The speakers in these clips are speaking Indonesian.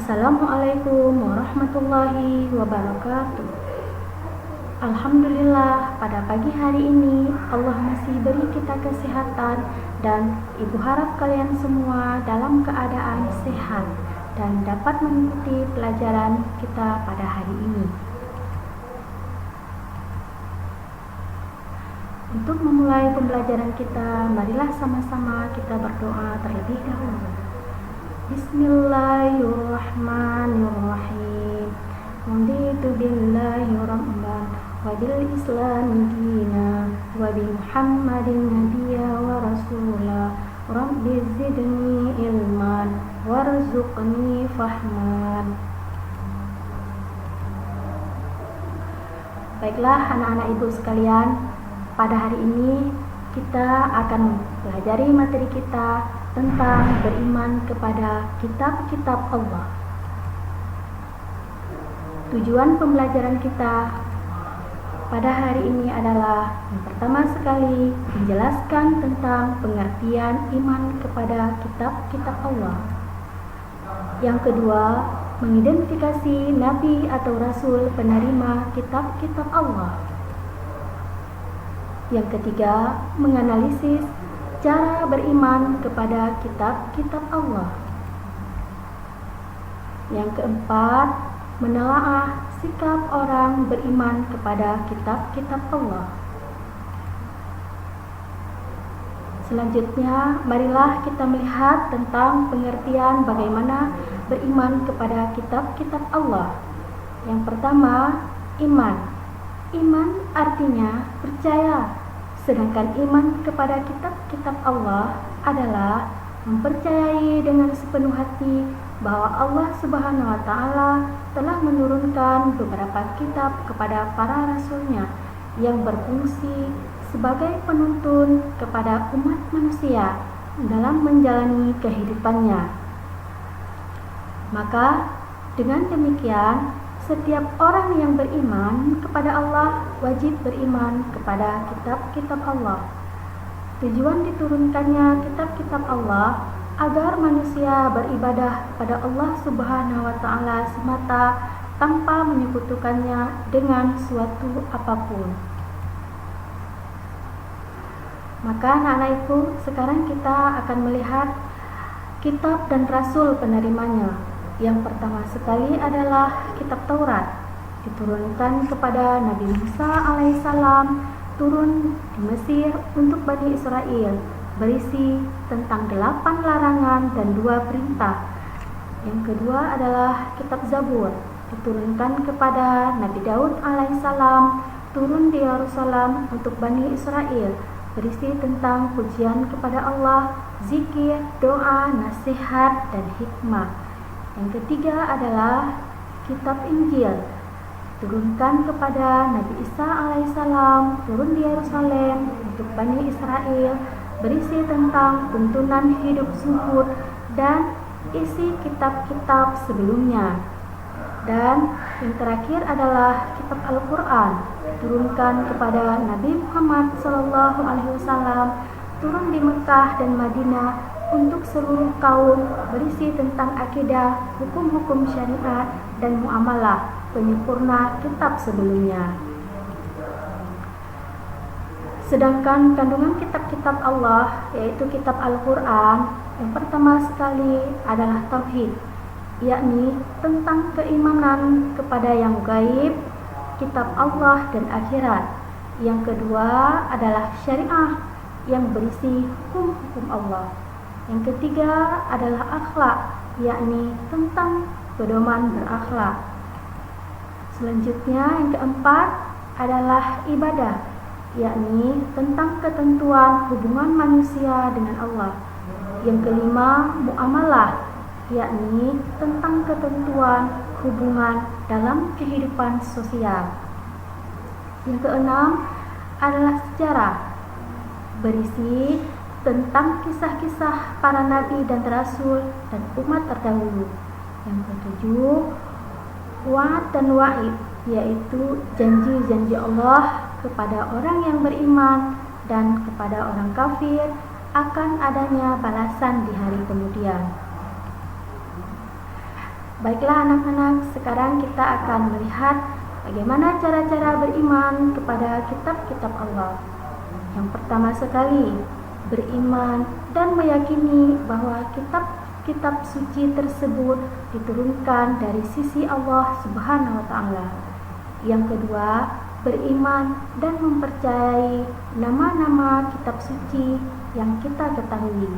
Assalamualaikum warahmatullahi wabarakatuh. Alhamdulillah, pada pagi hari ini Allah masih beri kita kesehatan dan Ibu harap kalian semua dalam keadaan sehat dan dapat mengikuti pelajaran kita pada hari ini. Untuk memulai pembelajaran kita, marilah sama-sama kita berdoa terlebih dahulu. Bismillahirrahmanirrahim. Raditu billahi rabban wa bil islami dina wa bi Muhammadin nabiyya wa rasula. Rabbi zidni ilman warzuqni fahman. Baiklah anak-anak ibu sekalian, pada hari ini kita akan pelajari materi kita tentang beriman kepada kitab-kitab Allah. Tujuan pembelajaran kita pada hari ini adalah yang pertama sekali menjelaskan tentang pengertian iman kepada kitab-kitab Allah. Yang kedua, mengidentifikasi nabi atau rasul penerima kitab-kitab Allah. Yang ketiga, menganalisis cara beriman kepada kitab-kitab Allah. Yang keempat, menelaah sikap orang beriman kepada kitab-kitab Allah. Selanjutnya, marilah kita melihat tentang pengertian bagaimana beriman kepada kitab-kitab Allah. Yang pertama, iman. Iman artinya percaya. Sedangkan iman kepada kitab-kitab Allah adalah mempercayai dengan sepenuh hati bahwa Allah Subhanahu wa Ta'ala telah menurunkan beberapa kitab kepada para rasulnya yang berfungsi sebagai penuntun kepada umat manusia dalam menjalani kehidupannya. Maka dengan demikian, setiap orang yang beriman kepada Allah wajib beriman kepada kitab-kitab Allah. Tujuan diturunkannya kitab-kitab Allah agar manusia beribadah pada Allah Subhanahu wa Ta'ala semata tanpa menyekutukannya dengan suatu apapun. Maka anak-anakku, sekarang kita akan melihat kitab dan rasul penerimanya. Yang pertama sekali adalah kitab Taurat, diturunkan kepada Nabi Musa alaihissalam, turun di Mesir untuk Bani Israel, berisi tentang 8 larangan dan 2 perintah. Yang kedua adalah kitab Zabur, diturunkan kepada Nabi Daud alaihissalam, turun di Yerusalem untuk Bani Israel, berisi tentang pujian kepada Allah, zikir, doa, nasihat, dan hikmah. Yang ketiga adalah kitab Injil, turunkan kepada Nabi Isa alaihissalam, turun di Yerusalem untuk Bani Israel, berisi tentang tuntunan hidup zuhud dan isi kitab-kitab sebelumnya. Dan yang terakhir adalah kitab Al-Quran, turunkan kepada Nabi Muhammad SAW, turun di Mekah dan Madinah untuk seluruh kaum, berisi tentang akidah, hukum-hukum syariat, dan muamalah, penyempurna kitab sebelumnya. Sedangkan kandungan kitab-kitab Allah, yaitu kitab Al-Quran, yang pertama sekali adalah tauhid, yakni tentang keimanan kepada yang gaib, kitab Allah dan akhirat. Yang kedua adalah syariah yang berisi hukum-hukum Allah. Yang ketiga adalah akhlak, yakni tentang pedoman berakhlak. Selanjutnya yang keempat adalah ibadah, yakni tentang ketentuan hubungan manusia dengan Allah. Yang kelima, muamalah, yakni tentang ketentuan hubungan dalam kehidupan sosial. Yang keenam adalah sejarah, berisi tentang kisah-kisah para nabi dan rasul dan umat terdahulu. Yang ketujuh, wa'ad dan wa'id, yaitu janji-janji Allah kepada orang yang beriman dan kepada orang kafir akan adanya balasan di hari kemudian. Baiklah anak-anak, sekarang kita akan melihat bagaimana cara-cara beriman kepada kitab-kitab Allah. Yang pertama sekali, beriman dan meyakini bahwa kitab suci tersebut diturunkan dari sisi Allah Subhanahu wa taala. Yang kedua, beriman dan mempercayai nama-nama kitab suci yang kita ketahui.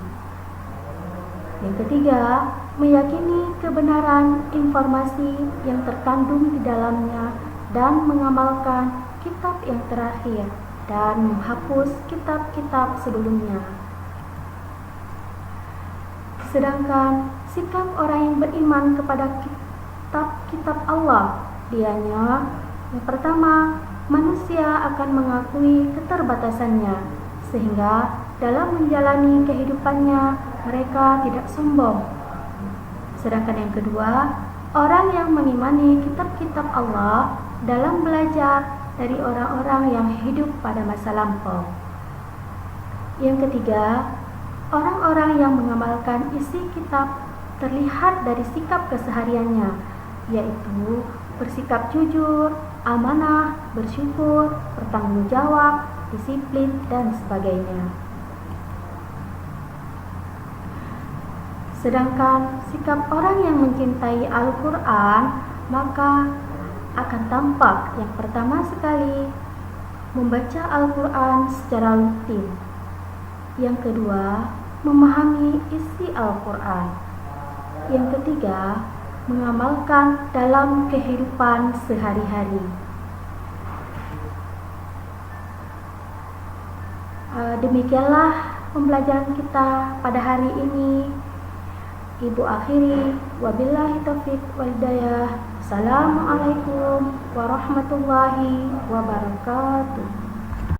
Yang ketiga, meyakini kebenaran informasi yang terkandung di dalamnya dan mengamalkan kitab yang terakhir dan menghapus kitab-kitab sebelumnya. Sedangkan sikap orang yang beriman kepada kitab-kitab Allah, dianya yang pertama, manusia akan mengakui keterbatasannya, sehingga dalam menjalani kehidupannya mereka tidak sombong. Sedangkan yang kedua, orang yang mengimani kitab-kitab Allah dalam belajar dari orang-orang yang hidup pada masa lampau. Yang ketiga, orang-orang yang mengamalkan isi kitab terlihat dari sikap kesehariannya, yaitu bersikap jujur, amanah, bersyukur, bertanggung jawab, disiplin, dan sebagainya. Sedangkan sikap orang yang mencintai Al-Quran maka akan tampak yang pertama sekali membaca Al-Quran secara rutin. Yang kedua, memahami isi Al-Quran. Yang ketiga, mengamalkan dalam kehidupan sehari-hari. Demikianlah pembelajaran kita pada hari ini. Ibu akhiri, wabillahi taufiq wal hidayah. Assalamualaikum warahmatullahi wabarakatuh.